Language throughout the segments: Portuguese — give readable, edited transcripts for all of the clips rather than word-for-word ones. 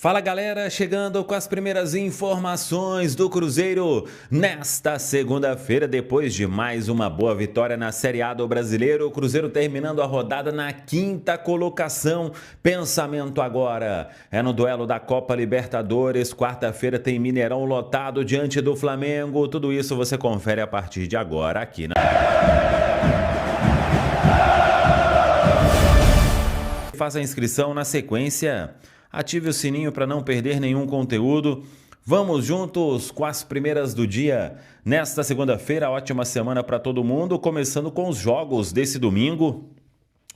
Fala galera, chegando com as primeiras informações do Cruzeiro nesta segunda-feira, depois de mais uma boa vitória na Série A do Brasileiro, o Cruzeiro terminando a rodada na quinta colocação. Pensamento agora é no duelo da Copa Libertadores, quarta-feira tem Mineirão lotado diante do Flamengo, tudo isso você confere a partir de agora aqui na... Faça a inscrição na sequência. Ative o sininho para não perder nenhum conteúdo. Vamos juntos com as primeiras do dia. Nesta segunda-feira, ótima semana para todo mundo, começando com os jogos desse domingo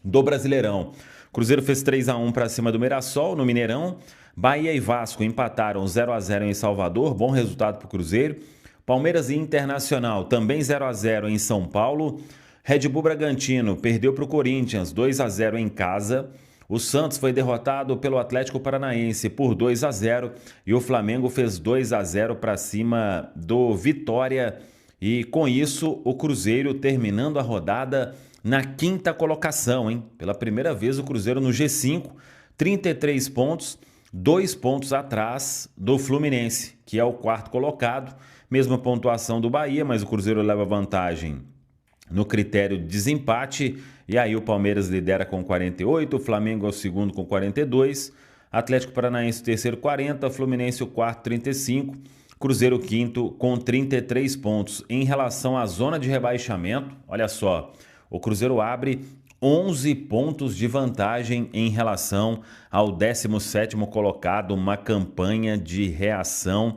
do Brasileirão. Cruzeiro fez 3-1 para cima do Mirassol no Mineirão. Bahia e Vasco empataram 0-0 em Salvador, bom resultado para o Cruzeiro. Palmeiras e Internacional também 0-0 em São Paulo. Red Bull Bragantino perdeu para o Corinthians 2-0 em casa. O Santos foi derrotado pelo Atlético Paranaense por 2-0 e o Flamengo fez 2-0 para cima do Vitória. E com isso, o Cruzeiro terminando a rodada na quinta colocação, hein? Pela primeira vez o Cruzeiro no G5, 33 pontos, 2 pontos atrás do Fluminense, que é o quarto colocado. Mesma pontuação do Bahia, mas o Cruzeiro leva vantagem no critério de desempate, e aí o Palmeiras lidera com 48, o Flamengo é o segundo com 42, Atlético Paranaense o terceiro 40, Fluminense o quarto 35, Cruzeiro o quinto com 33 pontos. Em relação à zona de rebaixamento, olha só, o Cruzeiro abre 11 pontos de vantagem em relação ao 17º colocado, uma campanha de reação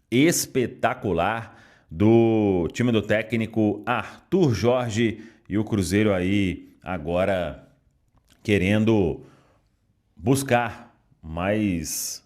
espetacular do time do técnico Arthur Jorge, e o Cruzeiro aí agora querendo buscar mais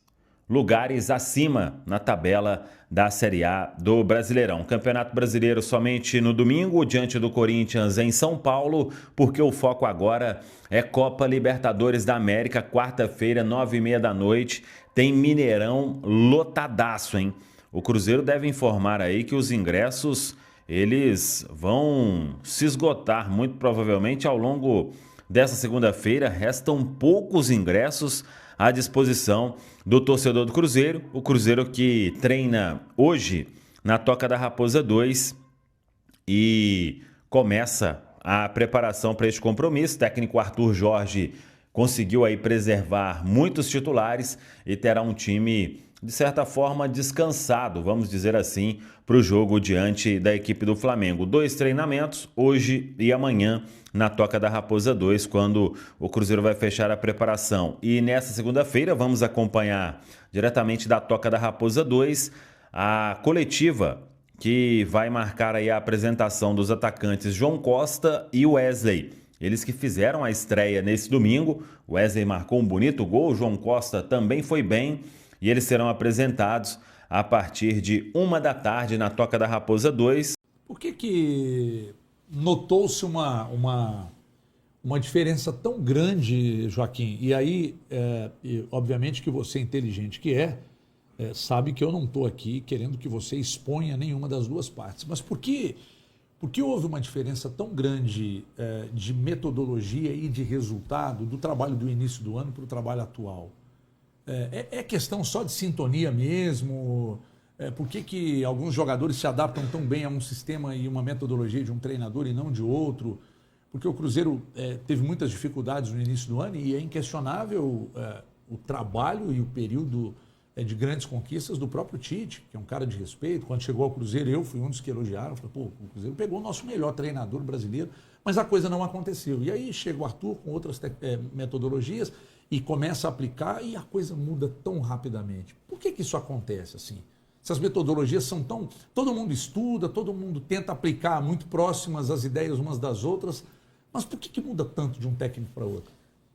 lugares acima na tabela da Série A do Brasileirão. Campeonato Brasileiro somente no domingo, diante do Corinthians em São Paulo, porque o foco agora é Copa Libertadores da América, quarta-feira, 9h30 da noite, tem Mineirão lotadaço, hein? O Cruzeiro deve informar aí que os ingressos, eles vão se esgotar muito provavelmente ao longo dessa segunda-feira. Restam poucos ingressos à disposição do torcedor do Cruzeiro. O Cruzeiro que treina hoje na Toca da Raposa 2 e começa a preparação para este compromisso. O técnico Arthur Jorge conseguiu aí preservar muitos titulares e terá um time de certa forma descansado, vamos dizer assim, para o jogo diante da equipe do Flamengo. 2 treinamentos, hoje e amanhã, na Toca da Raposa 2, quando o Cruzeiro vai fechar a preparação. E nessa segunda-feira vamos acompanhar diretamente da Toca da Raposa 2 a coletiva que vai marcar aí a apresentação dos atacantes João Costa e Wesley. Eles que fizeram a estreia nesse domingo. Wesley marcou um bonito gol, João Costa também foi bem, e eles serão apresentados a partir de 1h da tarde na Toca da Raposa 2. Por que notou-se uma diferença tão grande, Joaquim? E aí, obviamente que você, inteligente que sabe que eu não estou aqui querendo que você exponha nenhuma das duas partes. Mas por que houve uma diferença tão grande de metodologia e de resultado do trabalho do início do ano para o trabalho atual? É questão só de sintonia mesmo? Por que alguns jogadores se adaptam tão bem a um sistema e uma metodologia de um treinador e não de outro? Porque o Cruzeiro teve muitas dificuldades no início do ano e é inquestionável o trabalho e o período de grandes conquistas do próprio Tite, que é um cara de respeito. Quando chegou ao Cruzeiro, eu fui um dos que elogiaram. Falei, pô, o Cruzeiro pegou o nosso melhor treinador brasileiro, mas a coisa não aconteceu. E aí chega o Arthur com outras metodologias e começa a aplicar e a coisa muda tão rapidamente. Por que isso acontece assim? Essas metodologias são tão... Todo mundo estuda, todo mundo tenta aplicar muito próximas as ideias umas das outras, mas por que muda tanto de um técnico para outro?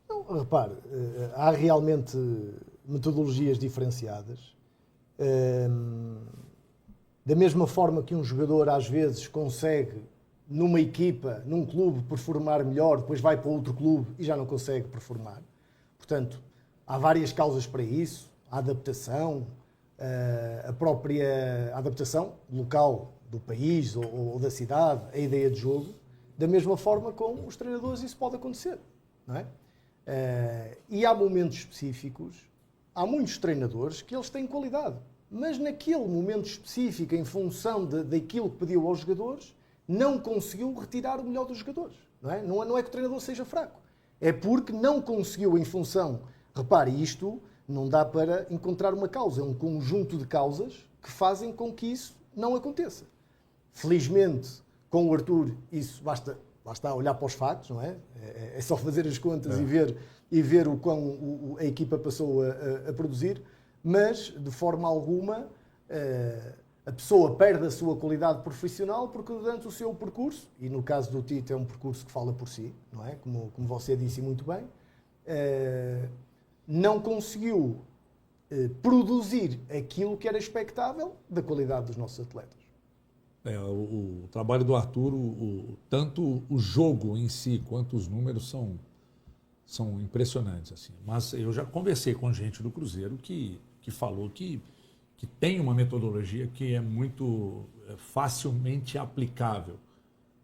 Não, repare, há realmente metodologias diferenciadas. Da mesma forma que um jogador às vezes consegue, numa equipa, num clube, performar melhor, depois vai para outro clube e já não consegue performar. Portanto, há várias causas para isso. A adaptação, a própria adaptação local do país ou da cidade, a ideia de jogo. Da mesma forma com os treinadores isso pode acontecer, não é? E há momentos específicos há muitos treinadores que eles têm qualidade, mas naquele momento específico, em função daquilo que pediu aos jogadores, não conseguiu retirar o melhor dos jogadores. Não é que o treinador seja fraco, é porque não conseguiu em função... Repare, isto não dá para encontrar uma causa, é um conjunto de causas que fazem com que isso não aconteça. Felizmente, com o Arthur, isso basta, lá está, olhar para os factos, não é? É só fazer as contas e ver o quão a equipa passou a produzir, mas, de forma alguma, a pessoa perde a sua qualidade profissional porque durante o seu percurso, e no caso do Tite é um percurso que fala por si, não é? Como você disse muito bem, não conseguiu produzir aquilo que era expectável da qualidade dos nossos atletas. O trabalho do Arthur, tanto o jogo em si quanto os números são impressionantes. Assim. Mas eu já conversei com gente do Cruzeiro que falou que tem uma metodologia que é muito facilmente aplicável,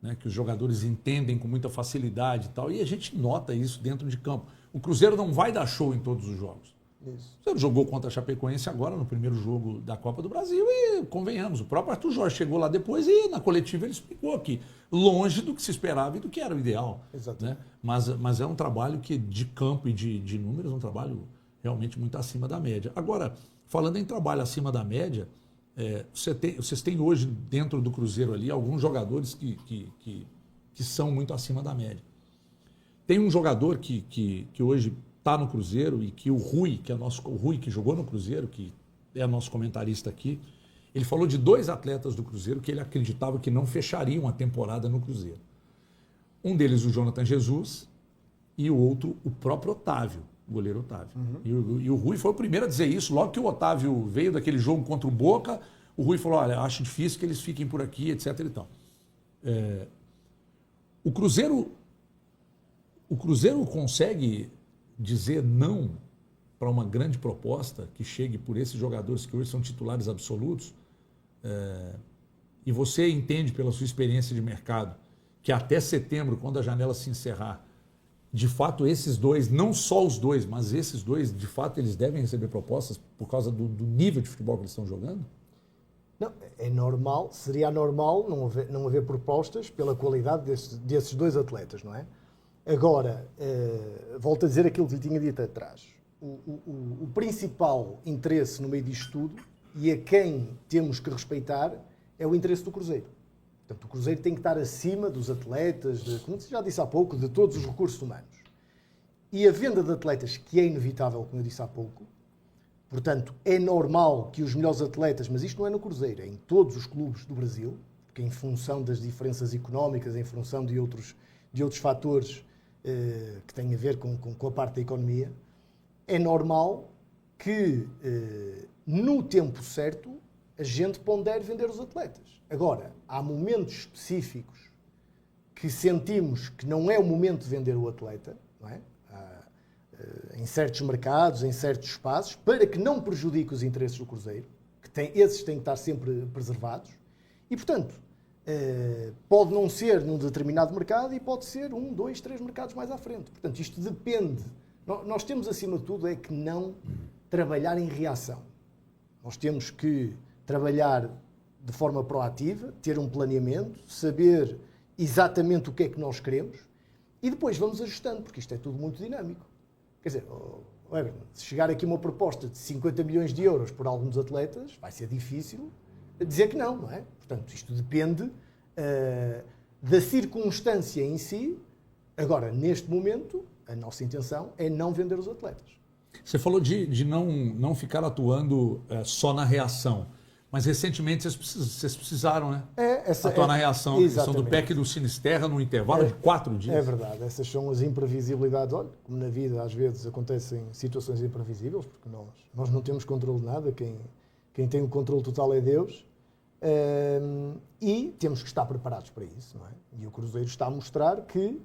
né? Que os jogadores entendem com muita facilidade e tal, e a gente nota isso dentro de campo. O Cruzeiro não vai dar show em todos os jogos. Isso. O Cruzeiro jogou contra a Chapecoense agora, no primeiro jogo da Copa do Brasil, e convenhamos, o próprio Arthur Jorge chegou lá depois e na coletiva ele explicou que longe do que se esperava e do que era o ideal. Exatamente. Né? Mas é um trabalho que de campo e de números, é um trabalho realmente muito acima da média. Agora, falando em trabalho acima da média, vocês têm hoje dentro do Cruzeiro ali alguns jogadores que são muito acima da média. Tem um jogador que hoje está no Cruzeiro e que o Rui, o Rui que jogou no Cruzeiro, que é nosso comentarista aqui, ele falou de 2 atletas do Cruzeiro que ele acreditava que não fechariam a temporada no Cruzeiro. Um deles, o Jonathan Jesus, e o outro, o próprio Otávio, o goleiro Otávio. Uhum. E o Rui foi o primeiro a dizer isso. Logo que o Otávio veio daquele jogo contra o Boca, o Rui falou, olha, acho difícil que eles fiquem por aqui, etc. E tal. O Cruzeiro consegue dizer não para uma grande proposta que chegue por esses jogadores que hoje são titulares absolutos, e você entende pela sua experiência de mercado que até setembro, quando a janela se encerrar, de fato esses 2, não só os 2, mas esses 2, de fato eles devem receber propostas por causa do nível de futebol que eles estão jogando? Não, é normal, seria anormal não haver propostas pela qualidade desses 2 atletas, não é? Agora, volto a dizer aquilo que lhe tinha dito atrás. O principal interesse no meio disto tudo, e a quem temos que respeitar, é o interesse do Cruzeiro. Portanto, o Cruzeiro tem que estar acima dos atletas, como já disse há pouco, de todos os recursos humanos. E a venda de atletas, que é inevitável, como eu disse há pouco, portanto, é normal que os melhores atletas, mas isto não é no Cruzeiro, é em todos os clubes do Brasil, porque em função das diferenças económicas, em função de outros fatores que têm a ver com a parte da economia, é normal que no tempo certo a gente pondere vender os atletas. Agora, há momentos específicos que sentimos que não é o momento de vender o atleta, não é? Em certos mercados, em certos espaços, para que não prejudique os interesses do Cruzeiro, esses têm que estar sempre preservados, e, portanto, pode não ser num determinado mercado e pode ser 1, 2, 3 mercados mais à frente. Portanto, isto depende. Nós temos, acima de tudo, é que não trabalhar em reação. Nós temos que trabalhar de forma proativa, ter um planeamento, saber exatamente o que é que nós queremos e depois vamos ajustando, porque isto é tudo muito dinâmico. Quer dizer, se chegar aqui uma proposta de 50 milhões de euros por alguns atletas, vai ser difícil dizer que não, não é? Portanto, isto depende da circunstância em si. Agora, neste momento, a nossa intenção é não vender os atletas. Você falou de não ficar atuando só na reação, mas recentemente vocês precisaram, né? Atuar na reação, a questão do PEC do Sinisterra no intervalo de 4 dias. É verdade, essas são as imprevisibilidades. Olha, como na vida às vezes acontecem situações imprevisíveis, porque nós não temos controle de nada, quem tem o controle total é Deus. E temos que estar preparados para isso, não é? E o Cruzeiro está a mostrar que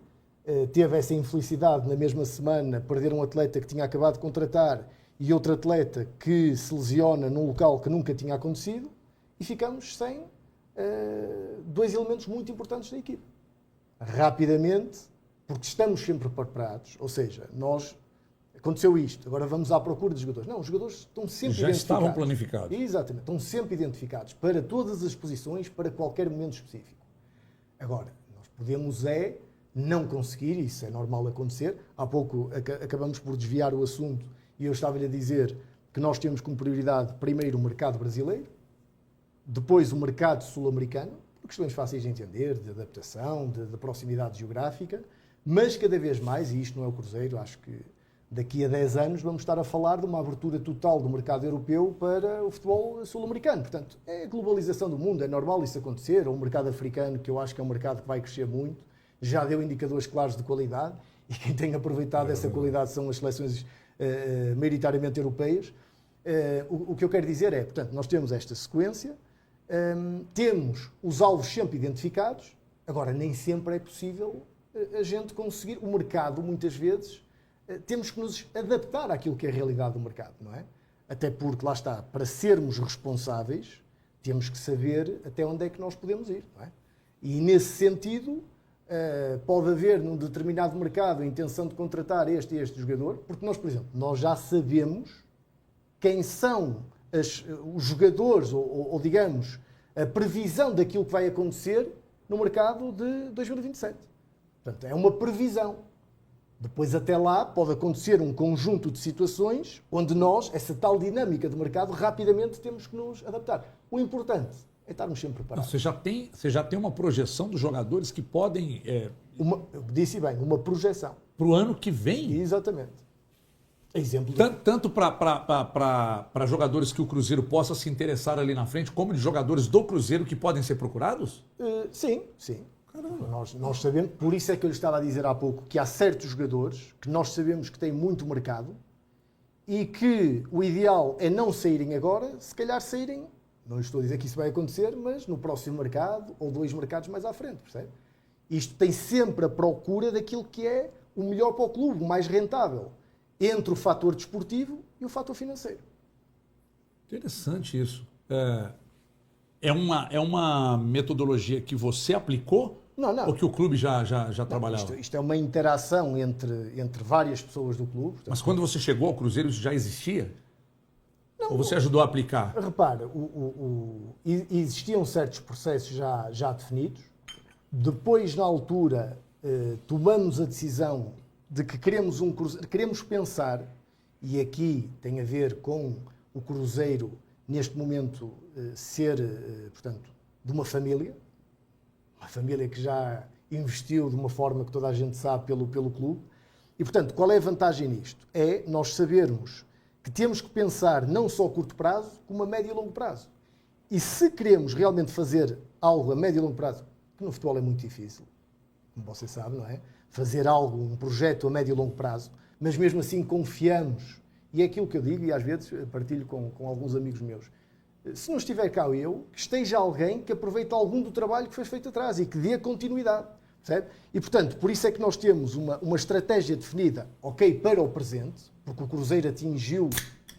teve essa infelicidade na mesma semana, perder um atleta que tinha acabado de contratar e outro atleta que se lesiona num local que nunca tinha acontecido e ficamos sem 2 elementos muito importantes da equipe. Rapidamente, porque estamos sempre preparados, ou seja, nós, aconteceu isto, agora vamos à procura dos jogadores. Não, os jogadores estão sempre Já identificados. estavam planificados. Exatamente, estão sempre identificados para todas as posições, para qualquer momento específico. Agora, nós podemos não conseguir, isso é normal acontecer. Há pouco acabamos por desviar o assunto e eu estava-lhe a dizer que nós temos como prioridade primeiro o mercado brasileiro, depois o mercado sul-americano, por questões fáceis de entender, de adaptação, de proximidade geográfica, mas cada vez mais, e isto não é o Cruzeiro, acho que daqui a 10 anos vamos estar a falar de uma abertura total do mercado europeu para o futebol sul-americano. Portanto, é a globalização do mundo, é normal isso acontecer, ou o mercado africano, que eu acho que é um mercado que vai crescer muito, já deu indicadores claros de qualidade, e quem tem aproveitado essa qualidade são as seleções maioritariamente europeias. O que eu quero dizer é, portanto, nós temos esta sequência, temos os alvos sempre identificados, agora nem sempre é possível a gente conseguir, o mercado muitas vezes, temos que nos adaptar àquilo que é a realidade do mercado, não é? Até porque, lá está, para sermos responsáveis, temos que saber até onde é que nós podemos ir, não é? E nesse sentido, pode haver num determinado mercado a intenção de contratar este e este jogador, porque nós, por exemplo, nós já sabemos quem são os jogadores, ou digamos, a previsão daquilo que vai acontecer no mercado de 2027. Portanto, é uma previsão. Depois, até lá, pode acontecer um conjunto de situações onde nós, essa tal dinâmica de mercado, rapidamente temos que nos adaptar. O importante é estarmos sempre preparados. Você já tem uma projeção dos jogadores que podem... Eu disse bem, uma projeção. Para o ano que vem? Exatamente. Exemplo Tanto para jogadores que o Cruzeiro possa se interessar ali na frente, como de jogadores do Cruzeiro que podem ser procurados? Sim. Nós sabemos, por isso é que eu lhe estava a dizer há pouco que há certos jogadores que nós sabemos que têm muito mercado e que o ideal é não saírem agora, se calhar saírem, não estou a dizer que isso vai acontecer, mas no próximo mercado ou 2 mercados mais à frente, percebe? Isto tem sempre a procura daquilo que é o melhor para o clube, o mais rentável, entre o fator desportivo e o fator financeiro. Interessante isso. É uma metodologia que você aplicou? Não. Ou que o clube já trabalhava? Isto é uma interação entre várias pessoas do clube. Portanto, mas quando você chegou ao Cruzeiro, isso já existia? Não, ou você ajudou a aplicar? Repara, existiam certos processos já definidos. Depois, na altura, tomamos a decisão de que queremos pensar, e aqui tem a ver com o Cruzeiro, neste momento, ser, portanto, de uma família que já investiu de uma forma que toda a gente sabe pelo clube. E, portanto, qual é a vantagem nisto? É nós sabermos que temos que pensar não só a curto prazo, como a médio e longo prazo. E se queremos realmente fazer algo a médio e longo prazo, que no futebol é muito difícil, como você sabe, não é? Fazer algo, um projeto a médio e longo prazo, mas mesmo assim confiamos, e é aquilo que eu digo, e às vezes partilho com alguns amigos meus, se não estiver cá eu, que esteja alguém que aproveite algum do trabalho que foi feito atrás e que dê continuidade, percebe? E, portanto, por isso é que nós temos uma estratégia definida, ok, para o presente, porque o Cruzeiro atingiu,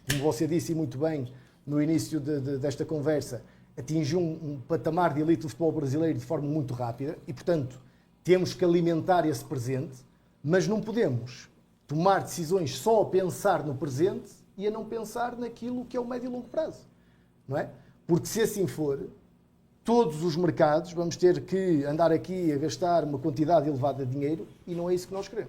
como você disse muito bem no início desta conversa, atingiu um patamar de elite do futebol brasileiro de forma muito rápida e, portanto, temos que alimentar esse presente, mas não podemos tomar decisões só a pensar no presente e a não pensar naquilo que é o médio e longo prazo. Não é? Porque se assim for, todos os mercados vamos ter que andar aqui a gastar uma quantidade elevada de dinheiro e não é isso que nós queremos.